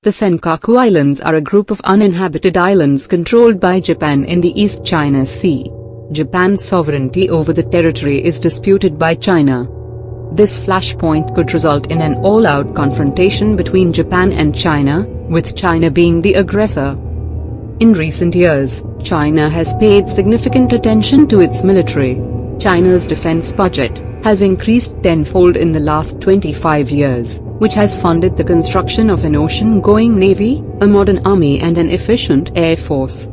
The Senkaku Islands are a group of uninhabited islands controlled by Japan in the East China Sea. Japan's sovereignty over the territory is disputed by China. This flashpoint could result in an all-out confrontation between Japan and China, with China being the aggressor. In recent years, China has paid significant attention to its military. China's defense budget has increased tenfold in the last 25 years, which has funded the construction of an ocean-going navy, a modern army and an efficient air force.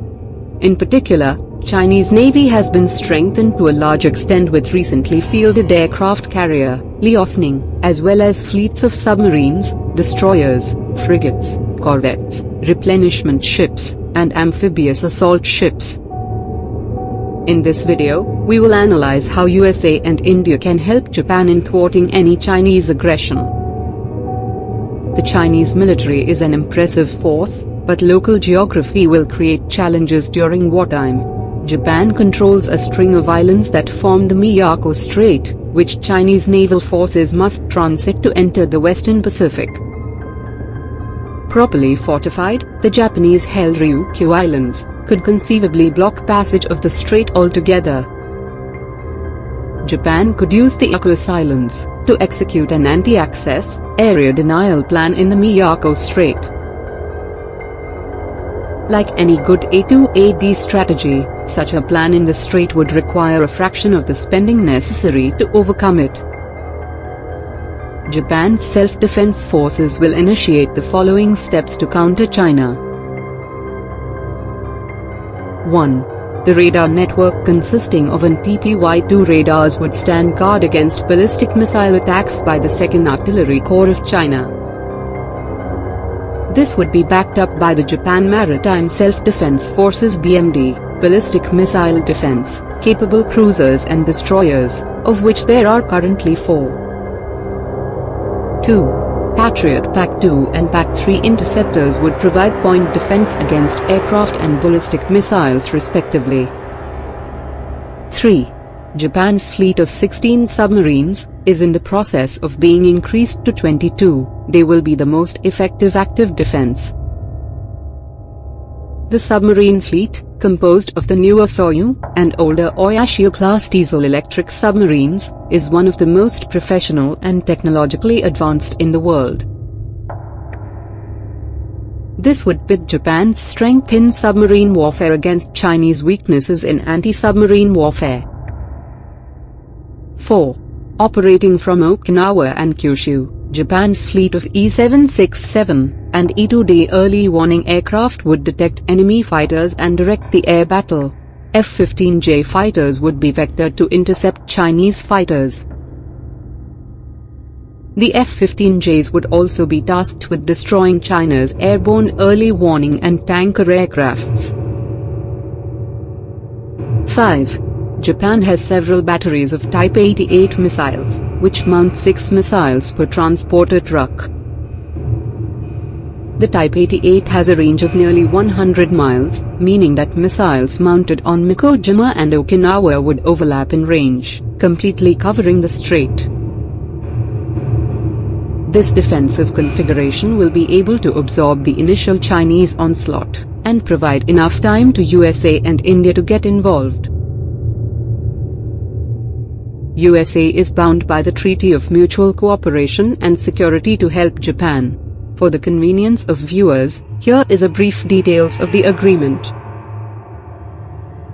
In particular, Chinese Navy has been strengthened to a large extent with recently fielded aircraft carrier, Liaoning, as well as fleets of submarines, destroyers, frigates, corvettes, replenishment ships, and amphibious assault ships. In this video, we will analyze how USA and India can help Japan in thwarting any Chinese aggression. The Chinese military is an impressive force, but local geography will create challenges during wartime. Japan controls a string of islands that form the Miyako Strait, which Chinese naval forces must transit to enter the Western Pacific. Properly fortified, the Japanese-held Ryukyu Islands could conceivably block passage of the strait altogether. Japan could use the Yakuas Islands to execute an anti-access, area denial plan in the Miyako Strait. Like any good A2AD strategy, such a plan in the strait would require a fraction of the spending necessary to overcome it. Japan's self-defense forces will initiate the following steps to counter China. 1. The radar network consisting of an TPY-2 radars would stand guard against ballistic missile attacks by the 2nd Artillery Corps of China. This would be backed up by the Japan Maritime Self-Defense Forces BMD, ballistic missile defense, capable cruisers and destroyers, of which there are currently 4. 2. Patriot PAC-2 and PAC-3 interceptors would provide point defense against aircraft and ballistic missiles respectively. 3. Japan's fleet of 16 submarines is in the process of being increased to 22. They will be the most effective active defense. The submarine fleet, composed of the newer Soryu and older Oyashio-class diesel-electric submarines, is one of the most professional and technologically advanced in the world. This would pit Japan's strength in submarine warfare against Chinese weaknesses in anti-submarine warfare. 4. Operating from Okinawa and Kyushu, Japan's fleet of E-767 and E-2D early warning aircraft would detect enemy fighters and direct the air battle. F-15J fighters would be vectored to intercept Chinese fighters. The F-15Js would also be tasked with destroying China's airborne early warning and tanker aircrafts. 5. Japan has several batteries of Type 88 missiles, which mount 6 missiles per transporter truck. The Type 88 has a range of nearly 100 miles, meaning that missiles mounted on Mikojima and Okinawa would overlap in range, completely covering the strait. This defensive configuration will be able to absorb the initial Chinese onslaught, and provide enough time to USA and India to get involved. USA is bound by the Treaty of Mutual Cooperation and Security to help Japan. For the convenience of viewers, here is a brief details of the agreement.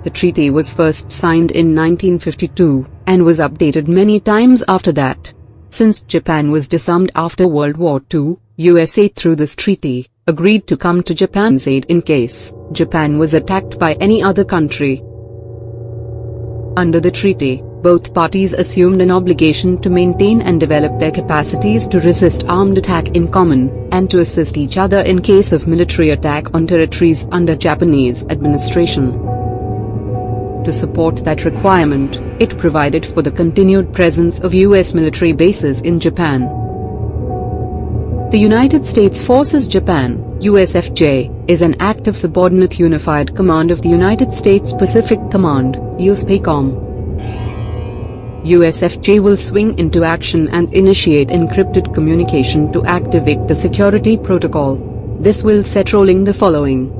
The treaty was first signed in 1952, and was updated many times after that. Since Japan was disarmed after World War II, USA through this treaty, agreed to come to Japan's aid in case Japan was attacked by any other country. Under the treaty, both parties assumed an obligation to maintain and develop their capacities to resist armed attack in common, and to assist each other in case of military attack on territories under Japanese administration. To support that requirement, it provided for the continued presence of U.S. military bases in Japan. The United States Forces Japan, USFJ, is an active subordinate unified command of the United States Pacific Command, USPACOM. USFJ will swing into action and initiate encrypted communication to activate the security protocol. This will set rolling the following.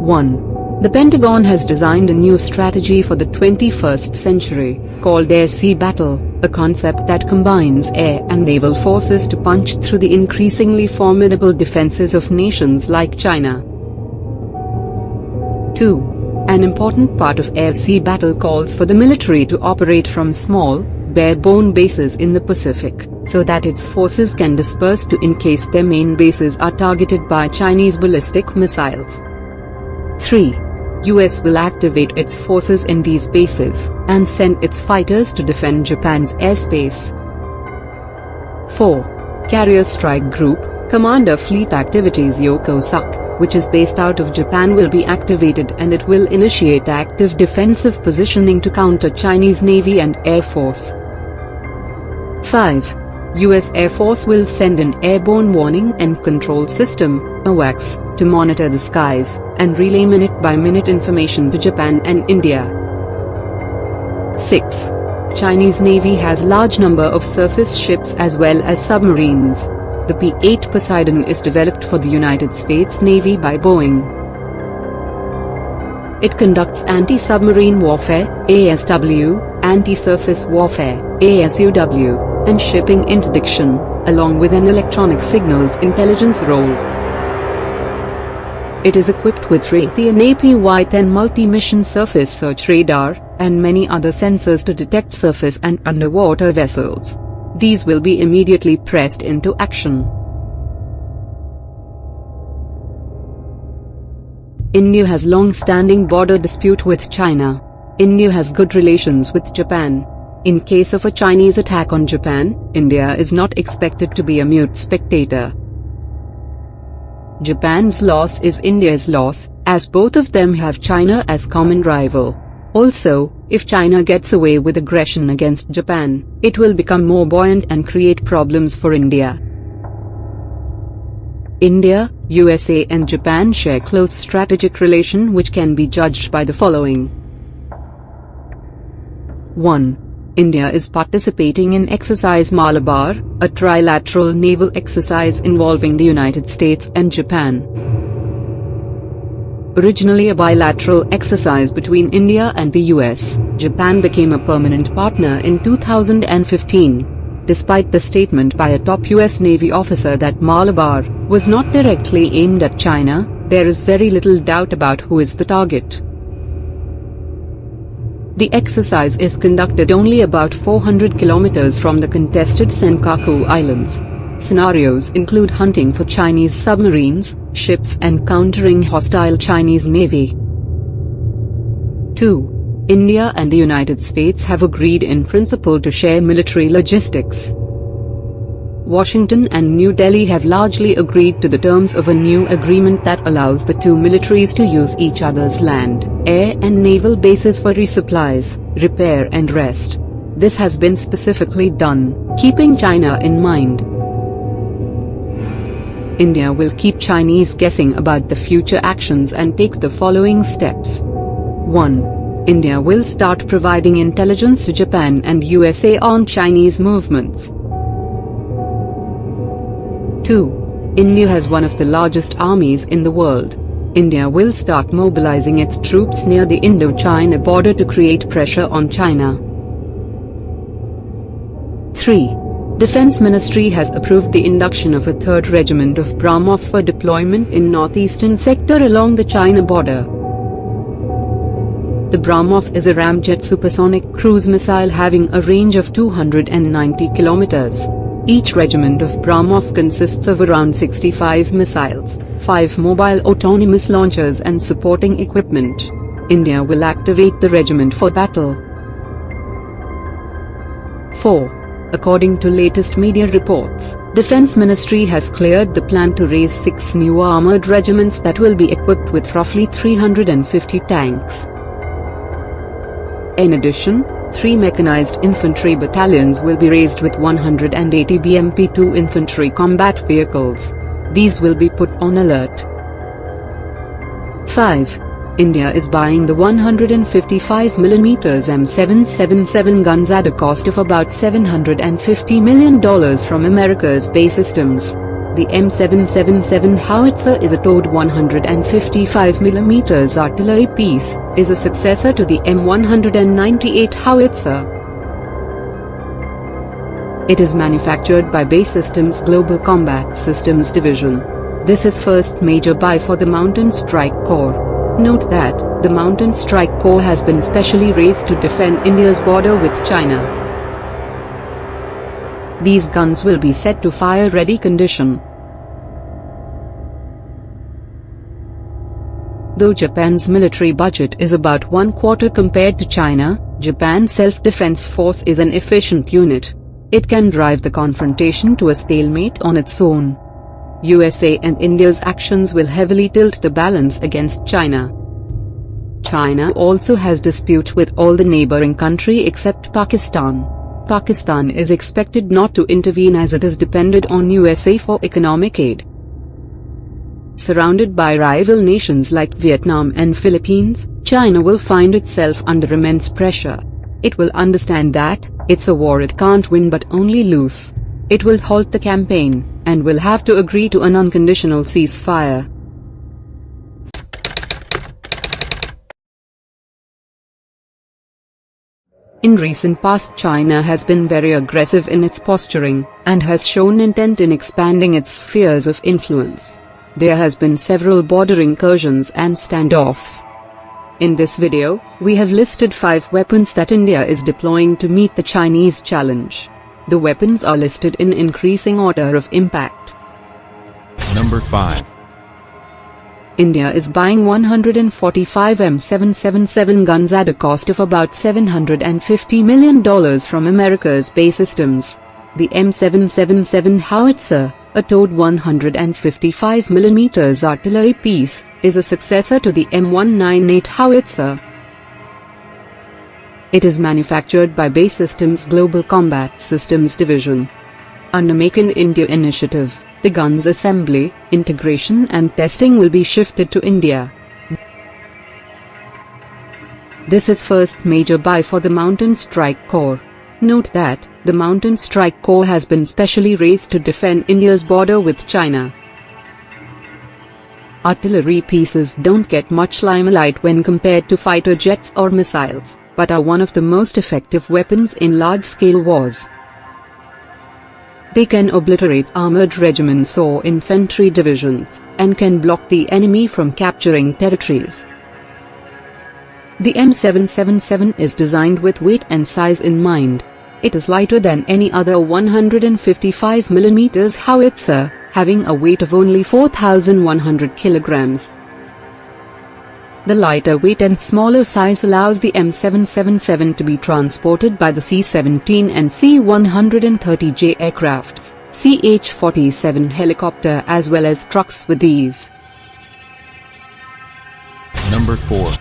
1. The Pentagon has designed a new strategy for the 21st century, called Air-Sea Battle, a concept that combines air and naval forces to punch through the increasingly formidable defenses of nations like China. 2. An important part of Air-Sea Battle calls for the military to operate from small, bare-bone bases in the Pacific, so that its forces can disperse to in case their main bases are targeted by Chinese ballistic missiles. 3. US will activate its forces in these bases, and send its fighters to defend Japan's airspace. 4. Carrier Strike Group, Commander Fleet Activities Yokosuka, which is based out of Japan, will be activated, and it will initiate active defensive positioning to counter Chinese Navy and Air Force. 5. US Air Force will send an Airborne Warning and Control System, AWACS, to monitor the skies, and relay minute-by-minute information to Japan and India. 6. Chinese Navy has large number of surface ships as well as submarines. The P-8 Poseidon is developed for the United States Navy by Boeing. It conducts anti-submarine warfare, ASW, anti-surface warfare, ASUW, and shipping interdiction, along with an electronic signals intelligence role. It is equipped with Raytheon APY-10 multi-mission surface search radar, and many other sensors to detect surface and underwater vessels. These will be immediately pressed into action. India has long-standing border dispute with China. India has good relations with Japan. In case of a Chinese attack on Japan, India is not expected to be a mute spectator. Japan's loss is India's loss, as both of them have China as common rival. Also, if China gets away with aggression against Japan, it will become more buoyant and create problems for India. India, USA and Japan share close strategic relation which can be judged by the following. 1. India is participating in Exercise Malabar, a trilateral naval exercise involving the United States and Japan. Originally a bilateral exercise between India and the US, Japan became a permanent partner in 2015. Despite the statement by a top US Navy officer that Malabar was not directly aimed at China, there is very little doubt about who is the target. The exercise is conducted only about 400 kilometers from the contested Senkaku Islands. Scenarios include hunting for Chinese submarines, ships and countering hostile Chinese Navy. 2. India and the United States have agreed in principle to share military logistics. Washington and New Delhi have largely agreed to the terms of a new agreement that allows the two militaries to use each other's land, air and naval bases for resupplies, repair and rest. This has been specifically done, keeping China in mind. India will keep Chinese guessing about the future actions and take the following steps. 1. India will start providing intelligence to Japan and USA on Chinese movements. 2. India has one of the largest armies in the world. India will start mobilizing its troops near the Indo-China border to create pressure on China. 3. Defense Ministry has approved the induction of a 3rd Regiment of BrahMos for deployment in northeastern sector along the China border. The BrahMos is a ramjet supersonic cruise missile having a range of 290 kilometers. Each regiment of BrahMos consists of around 65 missiles, 5 mobile autonomous launchers and supporting equipment. India will activate the regiment for battle. 4. According to latest media reports, Defense Ministry has cleared the plan to raise 6 new armored regiments that will be equipped with roughly 350 tanks. In addition, 3 mechanized infantry battalions will be raised with 180 BMP-2 infantry combat vehicles. These will be put on alert. 5. India is buying the 155mm M777 guns at a cost of about $750 million from America's BAE Systems. The M777 howitzer is a towed 155mm artillery piece, is a successor to the M198 howitzer. It is manufactured by BAE Systems Global Combat Systems Division. This is first major buy for the Mountain Strike Corps. Note that, the Mountain Strike Corps has been specially raised to defend India's border with China. These guns will be set to fire-ready condition. Though Japan's military budget is about 1/4 compared to China, Japan's self-defense force is an efficient unit. It can drive the confrontation to a stalemate on its own. USA and India's actions will heavily tilt the balance against China. China also has dispute with all the neighboring country except Pakistan. Pakistan is expected not to intervene as it is dependent on USA for economic aid. Surrounded by rival nations like Vietnam and Philippines, China will find itself under immense pressure. It will understand that, it's a war it can't win but only lose. It will halt the campaign, and will have to agree to an unconditional ceasefire. In recent past, China has been very aggressive in its posturing, and has shown intent in expanding its spheres of influence. There has been several border incursions and standoffs. In this video, we have listed 5 weapons that India is deploying to meet the Chinese challenge. The weapons are listed in increasing order of impact. Number 5. India is buying 145 M777 guns at a cost of about $750 million from America's BAE Systems. The M777 howitzer, a towed 155mm artillery piece, is a successor to the M198 howitzer. It is manufactured by BAE Systems Global Combat Systems Division. Under Make in India initiative, the gun's assembly, integration and testing will be shifted to India. This is first major buy for the Mountain Strike Corps. Note that, the Mountain Strike Corps has been specially raised to defend India's border with China. Artillery pieces don't get much limelight when compared to fighter jets or missiles, but are one of the most effective weapons in large-scale wars. They can obliterate armored regiments or infantry divisions, and can block the enemy from capturing territories. The M777 is designed with weight and size in mind. It is lighter than any other 155mm howitzer, having a weight of only 4,100 kilograms. The lighter weight and smaller size allows the M777 to be transported by the C-17 and C-130J aircrafts, CH-47 helicopter as well as trucks with ease. Number 4.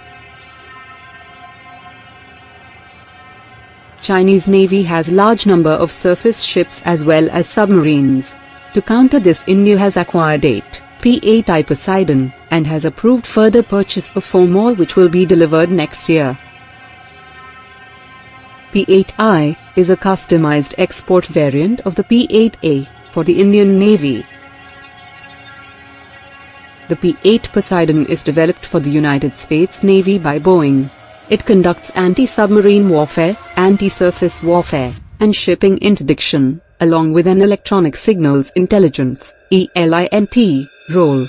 Chinese Navy has large number of surface ships as well as submarines. To counter this, India has acquired 8 P-8I Poseidon, and has approved further purchase of 4 more which will be delivered next year. P-8I is a customized export variant of the P-8A for the Indian Navy. The P-8 Poseidon is developed for the United States Navy by Boeing. It conducts anti-submarine warfare, anti-surface warfare, and shipping interdiction, along with an electronic signals intelligence (ELINT) role.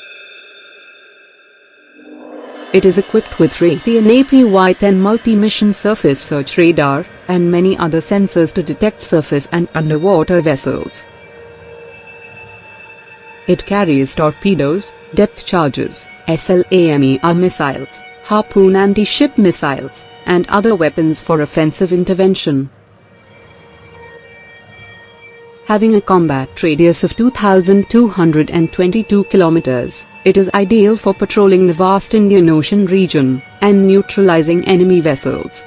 It is equipped with Raytheon APY-10 multi-mission surface search radar, and many other sensors to detect surface and underwater vessels. It carries torpedoes, depth charges, SLAMER missiles, Harpoon anti-ship missiles, and other weapons for offensive intervention. Having a combat radius of 2,222 kilometers, it is ideal for patrolling the vast Indian Ocean region, and neutralizing enemy vessels.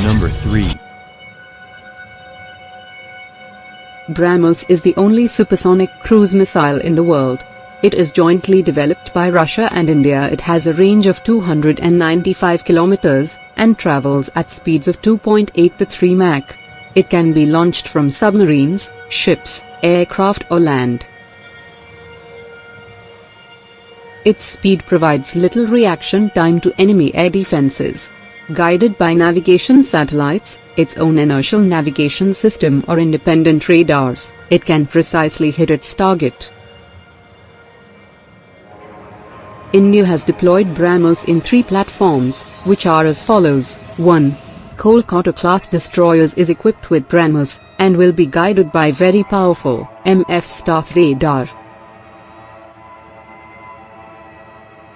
Number 3. BrahMos is the only supersonic cruise missile in the world. It is jointly developed by Russia and India. It has a range of 295 kilometers, and travels at speeds of 2.8 to 3 Mach. It can be launched from submarines, ships, aircraft or land. Its speed provides little reaction time to enemy air defenses. Guided by navigation satellites, its own inertial navigation system or independent radars, it can precisely hit its target. India has deployed BrahMos in 3 platforms, which are as follows. 1. Kolkata-class destroyers is equipped with BrahMos, and will be guided by very powerful MF-STARS radar.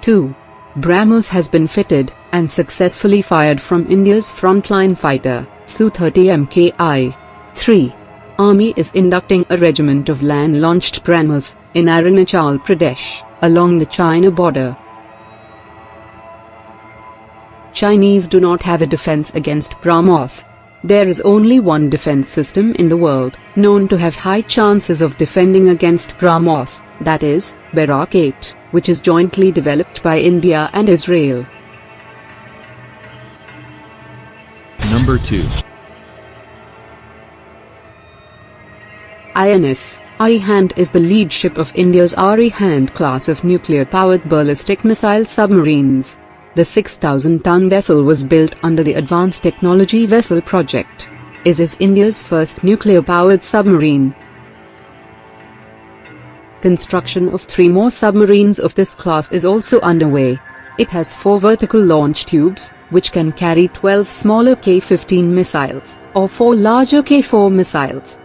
2. BrahMos has been fitted and successfully fired from India's frontline fighter, Su-30 Mki. 3. Army is inducting a regiment of land-launched BrahMos in Arunachal Pradesh, along the China border. Chinese do not have a defense against BrahMos. There is only one defense system in the world known to have high chances of defending against BrahMos, that is, Barak 8, which is jointly developed by India and Israel. Number 2. INS Arihant is the lead ship of India's Arihant class of nuclear-powered ballistic missile submarines. The 6,000-ton vessel was built under the Advanced Technology Vessel Project. It is India's first nuclear-powered submarine. Construction of 3 more submarines of this class is also underway. It has 4 vertical launch tubes, which can carry 12 smaller K-15 missiles, or 4 larger K-4 missiles.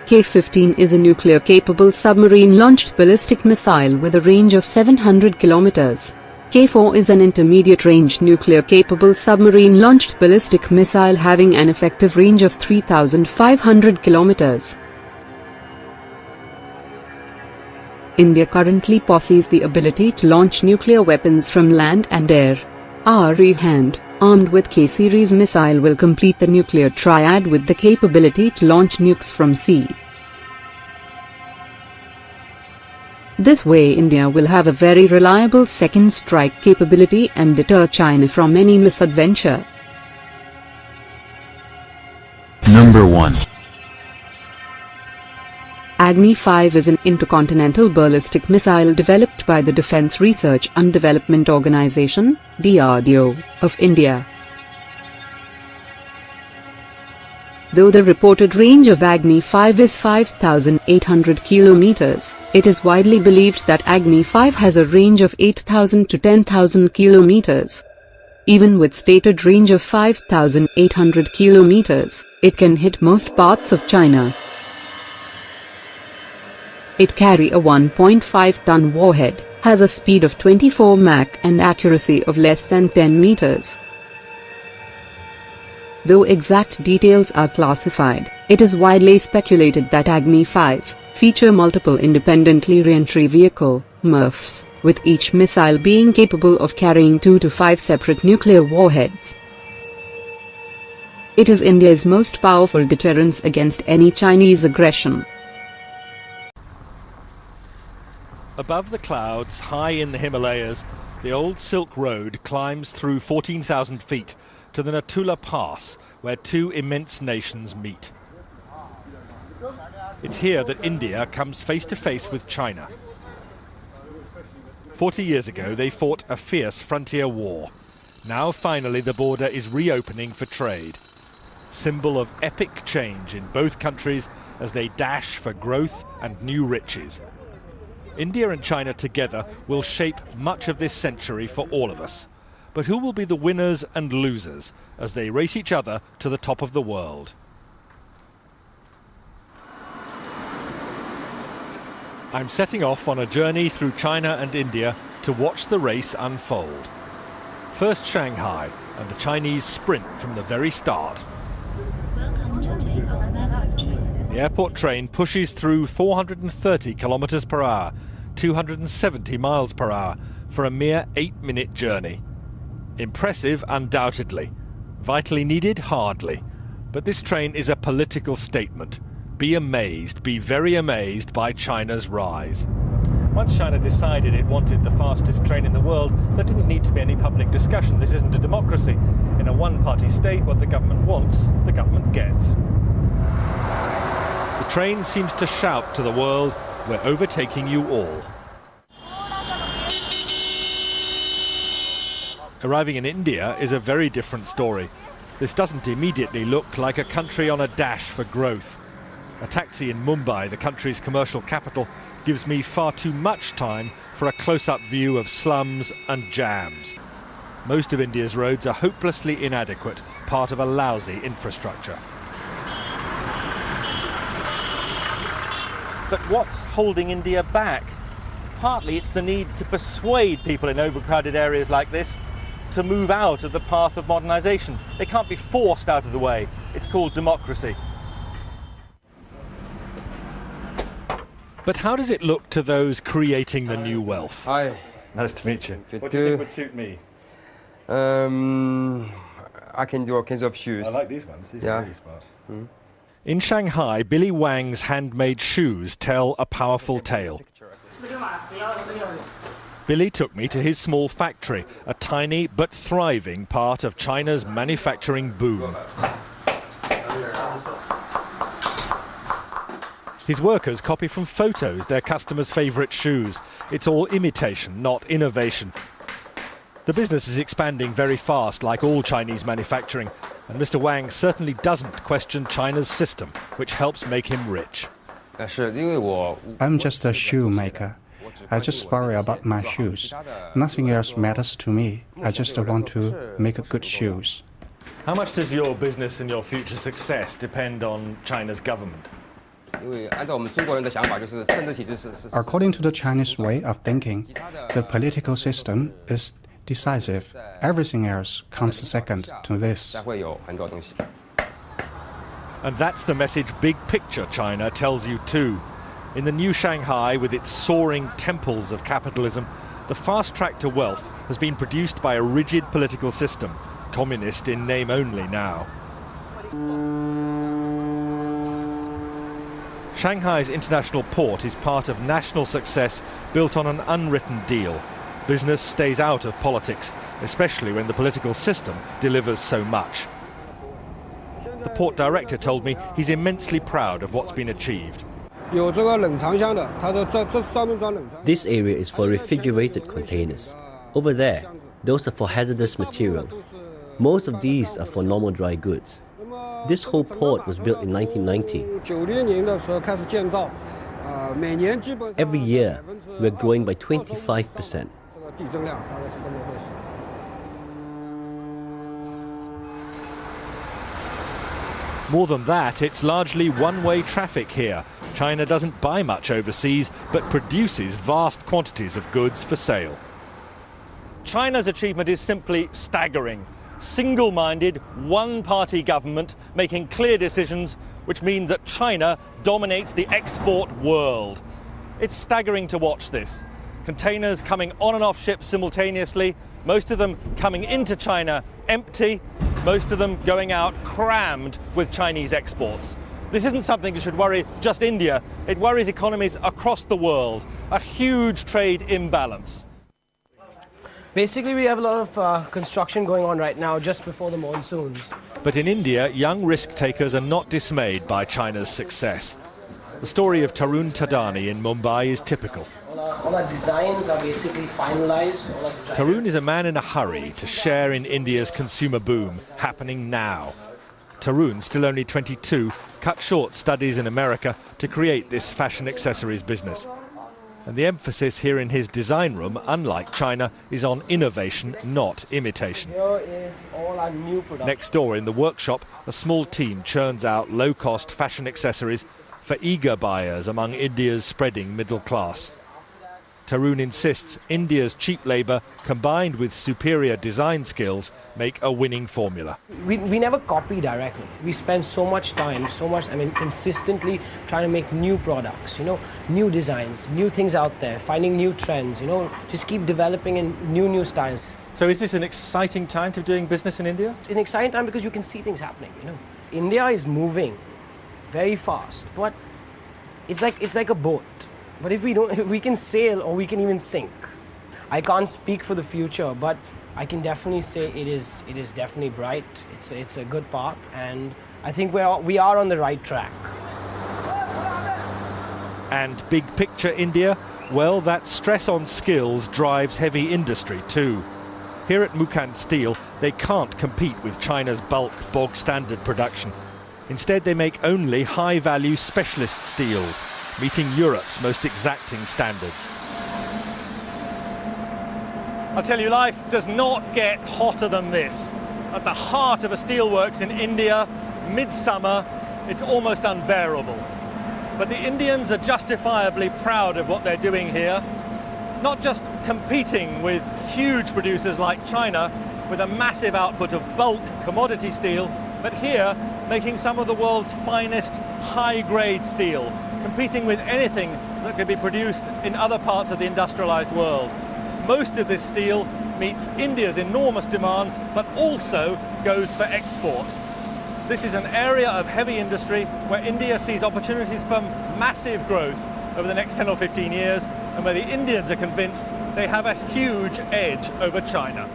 K-15 is a nuclear-capable submarine-launched ballistic missile with a range of 700 kilometers. K-4 is an intermediate-range nuclear-capable submarine-launched ballistic missile having an effective range of 3,500 kilometers. India currently possesses the ability to launch nuclear weapons from land and air. Arihant, armed with K-series missile, will complete the nuclear triad with the capability to launch nukes from sea. This way India will have a very reliable second strike capability and deter China from any misadventure. Number 1. Agni-5 is an intercontinental ballistic missile developed by the Defence Research and Development Organisation, DRDO, of India. Though the reported range of Agni-5 is 5,800 kilometers, it is widely believed that Agni-5 has a range of 8,000 to 10,000 kilometers. Even with stated range of 5,800 kilometers, it can hit most parts of China. It carries a 1.5-ton warhead, has a speed of 24 Mach and accuracy of less than 10 meters. Though exact details are classified, it is widely speculated that Agni-5 feature multiple independently re-entry vehicle (MIRVs), with each missile being capable of carrying 2 to 5 separate nuclear warheads. It is India's most powerful deterrence against any Chinese aggression. Above the clouds, high in the Himalayas, the old Silk Road climbs through 14,000 feet to the Natula Pass, where 2 immense nations meet. It's here that India comes face to face with China. 40 years ago, they fought a fierce frontier war. Now, finally, the border is reopening for trade. Symbol of epic change in both countries as they dash for growth and new riches. India and China together will shape much of this century for all of us. But who will be the winners and losers as they race each other to the top of the world? I'm setting off on a journey through China and India to watch the race unfold. First Shanghai, and the Chinese sprint from the very start. Welcome to take our Maglev train. The airport train pushes through 430 kilometers per hour, 270 miles per hour, for a mere 8-minute journey. Impressive, undoubtedly. Vitally needed, hardly. But this train is a political statement. Be amazed, be very amazed by China's rise. Once China decided it wanted the fastest train in the world, there didn't need to be any public discussion. This isn't a democracy. In a one-party state, what the government wants, the government gets. The train seems to shout to the world, "We're overtaking you all." Arriving in India is a very different story. This doesn't immediately look like a country on a dash for growth. A taxi in Mumbai, the country's commercial capital, gives me far too much time for a close-up view of slums and jams. Most of India's roads are hopelessly inadequate, part of a lousy infrastructure. But what's holding India back? Partly it's the need to persuade people in overcrowded areas like this to move out of the path of modernisation. They can't be forced out of the way. It's called democracy. But how does it look to those creating the new wealth? Hi. Nice to meet you. Good What do you think to- would suit me? I can do all kinds of shoes. I like these ones. These Yeah. are really smart. In Shanghai, Billy Wang's handmade shoes tell a powerful tale. Billy took me to his small factory, a tiny but thriving part of China's manufacturing boom. His workers copy from photos their customers' favourite shoes. It's all imitation, not innovation. The business is expanding very fast, like all Chinese manufacturing, and Mr. Wang certainly doesn't question China's system, which helps make him rich. I'm just a shoemaker. I just worry about my shoes. Nothing else matters to me. I just want to make good shoes. How much does your business and your future success depend on China's government? According to the Chinese way of thinking, the political system is decisive. Everything else comes second to this. And that's the message big picture China tells you too. In the new Shanghai, with its soaring temples of capitalism, the fast track to wealth has been produced by a rigid political system, communist in name only now. Shanghai's international port is part of national success built on an unwritten deal. Business stays out of politics, especially when the political system delivers so much. The port director told me he's immensely proud of what's been achieved. This area is for refrigerated containers. Over there, those are for hazardous materials. Most of these are for normal dry goods. This whole port was built in 1990. Every year, we're growing by 25%. More than that, it's largely one-way traffic here. China doesn't buy much overseas, but produces vast quantities of goods for sale. China's achievement is simply staggering. Single-minded, one-party government making clear decisions which mean that China dominates the export world. It's staggering to watch this. Containers coming on and off ships simultaneously, most of them coming into China empty, most of them going out crammed with Chinese exports. This isn't something that should worry just India, it worries economies across the world. A huge trade imbalance. Basically, we have a lot of construction going on right now just before the monsoons. But in India, young risk-takers are not dismayed by China's success. The story of Tarun Tadani in Mumbai is typical. All our designs are basically finalized. Tarun is a man in a hurry to share in India's consumer boom, happening now. Tarun, still only 22, cut short studies in America to create this fashion accessories business. And the emphasis here in his design room, unlike China, is on innovation, not imitation. Here is all our new production. Next door in the workshop, a small team churns out low-cost fashion accessories for eager buyers among India's spreading middle class. Tarun insists India's cheap labour, combined with superior design skills, make a winning formula. We never copy directly. We spend so much time, consistently trying to make new products, new designs, new things out there, finding new trends, just keep developing in new styles. So is this an exciting time to be doing business in India? It's an exciting time because you can see things happening, India is moving very fast, but it's like a boat. But if we can sail or we can even sink. I can't speak for the future, but I can definitely say it is definitely bright. It's a good path, and I think we are on the right track. And big picture India? Well, that stress on skills drives heavy industry too. Here at Mukand Steel, they can't compete with China's bulk, bog-standard production. Instead, they make only high-value specialist steels, meeting Europe's most exacting standards. I'll tell you, life does not get hotter than this. At the heart of a steelworks in India, midsummer, it's almost unbearable. But the Indians are justifiably proud of what they're doing here, not just competing with huge producers like China with a massive output of bulk commodity steel, but here making some of the world's finest high-grade steel, competing with anything that could be produced in other parts of the industrialized world. Most of this steel meets India's enormous demands, but also goes for export. This is an area of heavy industry where India sees opportunities for massive growth over the next 10 or 15 years, and where the Indians are convinced they have a huge edge over China.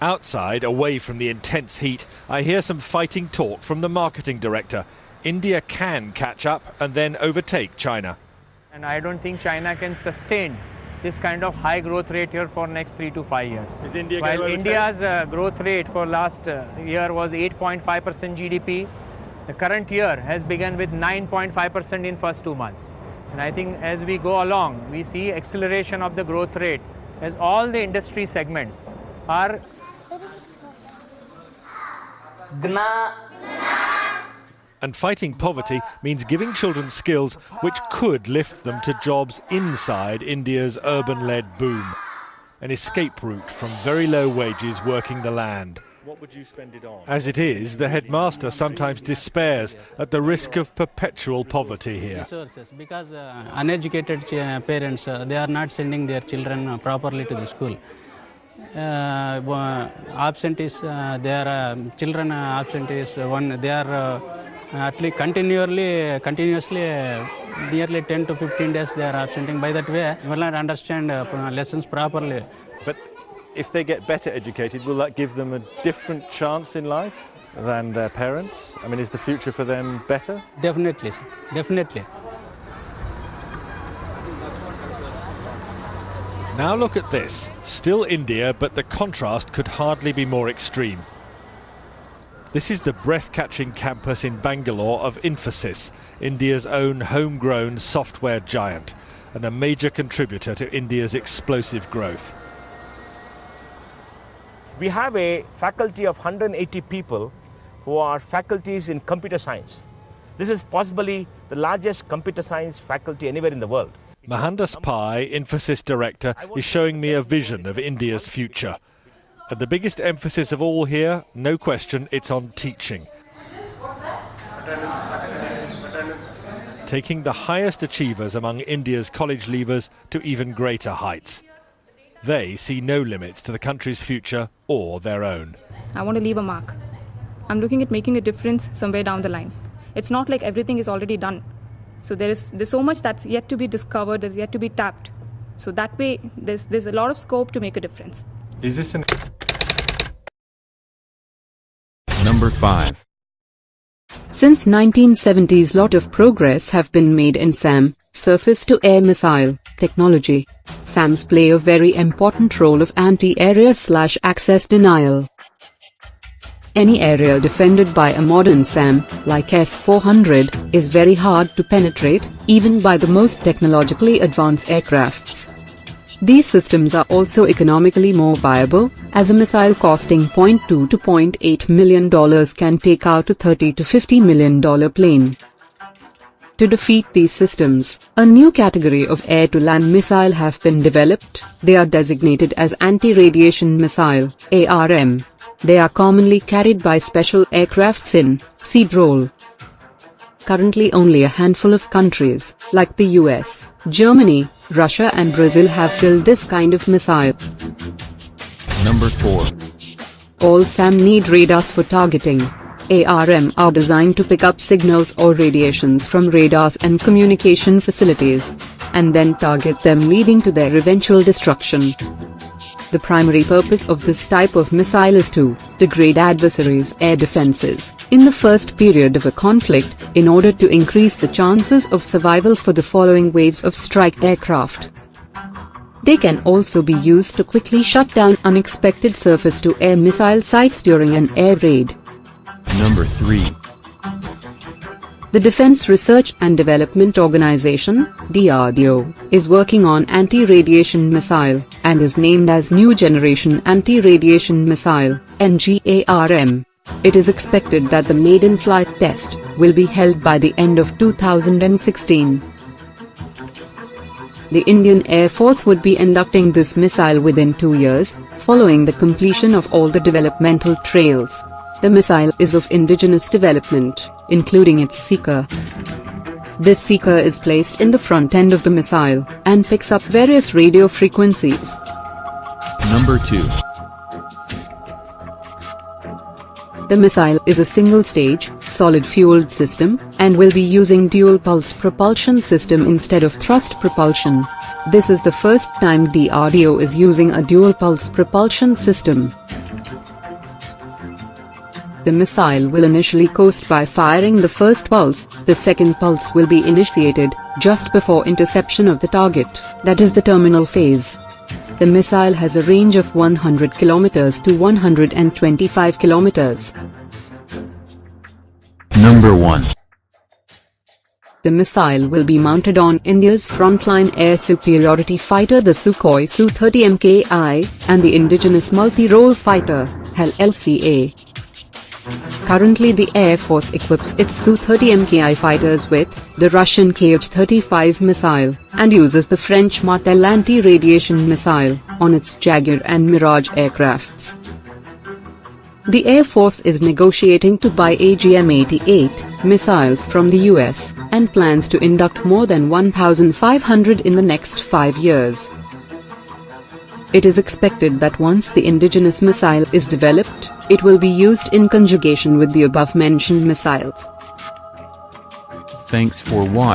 Outside, away from the intense heat, I hear some fighting talk from the marketing director. India can catch up and then overtake China. And I don't think China can sustain this kind of high growth rate here for next 3 to 5 years. Is India While India's growth rate for last year was 8.5% GDP, the current year has begun with 9.5% in first 2 months. And I think as we go along, we see acceleration of the growth rate as all the industry segments are And fighting poverty means giving children skills which could lift them to jobs inside India's urban-led boom. An escape route from very low wages working the land. What would you spend it on? As it is, the headmaster sometimes despairs at the risk of perpetual poverty here. Because uneducated parents, they are not sending their children properly to the school. Absentees, their children absentees, they are at least continuously nearly 10 to 15 days they are absenting. By that way, will not understand lessons properly. But if they get better educated, will that give them a different chance in life than their parents? I mean, is the future for them better? Definitely, sir. Definitely. Now look at this. Still India, but the contrast could hardly be more extreme. This is the breath-catching campus in Bangalore of Infosys, India's own homegrown software giant, and a major contributor to India's explosive growth. We have a faculty of 180 people who are faculties in computer science. This is possibly the largest computer science faculty anywhere in the world. Mohandas Pai, Infosys director, is showing me a vision of India's future. And the biggest emphasis of all here, no question, it's on teaching. Taking the highest achievers among India's college leavers to even greater heights. They see no limits to the country's future or their own. I want to leave a mark. I'm looking at making a difference somewhere down the line. It's not like everything is already done. So there's so much that's yet to be discovered, that's yet to be tapped. So that way, there's a lot of scope to make a difference. Is this an... Number 5. Since 1970s, lot of progress have been made in SAM, surface-to-air missile, technology. SAMs play a very important role of anti-area/access denial. Any area defended by a modern SAM, like S-400, is very hard to penetrate, even by the most technologically advanced aircrafts. These systems are also economically more viable, as a missile costing $0.2 to $0.8 million can take out a $30 to $50 million plane. To defeat these systems, a new category of air-to-land missile have been developed. They are designated as anti-radiation missile, ARM. They are commonly carried by special aircrafts in seed role. Currently only a handful of countries, like the US, Germany, Russia and Brazil have built this kind of missile. Number 4. All SAM need radars for targeting. ARM are designed to pick up signals or radiations from radars and communication facilities, and then target them, leading to their eventual destruction. The primary purpose of this type of missile is to degrade adversaries' air defenses in the first period of a conflict, in order to increase the chances of survival for the following waves of strike aircraft. They can also be used to quickly shut down unexpected surface-to-air missile sites during an air raid. Number 3. The Defense Research and Development Organization, DRDO, is working on anti-radiation missile, and is named as New Generation Anti-Radiation Missile, NGARM. It is expected that the maiden flight test will be held by the end of 2016. The Indian Air Force would be inducting this missile within 2 years, following the completion of all the developmental trails. The missile is of indigenous development, including its seeker. This seeker is placed in the front end of the missile, and picks up various radio frequencies. Number 2. The missile is a single-stage, solid-fueled system, and will be using dual-pulse propulsion system instead of thrust propulsion. This is the first time DRDO is using a dual-pulse propulsion system. The missile will initially coast by firing the first pulse. The second pulse will be initiated just before interception of the target, that is the terminal phase. The missile has a range of 100 km to 125 km. Number 1. The missile will be mounted on India's frontline air superiority fighter, the Sukhoi Su-30 Mki, and the indigenous multi-role fighter, HAL-LCA. Currently the Air Force equips its Su-30 Mki fighters with the Russian Kh-35 missile, and uses the French Martel anti-radiation missile on its Jaguar and Mirage aircrafts. The Air Force is negotiating to buy AGM-88 missiles from the US, and plans to induct more than 1,500 in the next 5 years. It is expected that once the indigenous missile is developed, it will be used in conjugation with the above-mentioned missiles. Thanks for watching.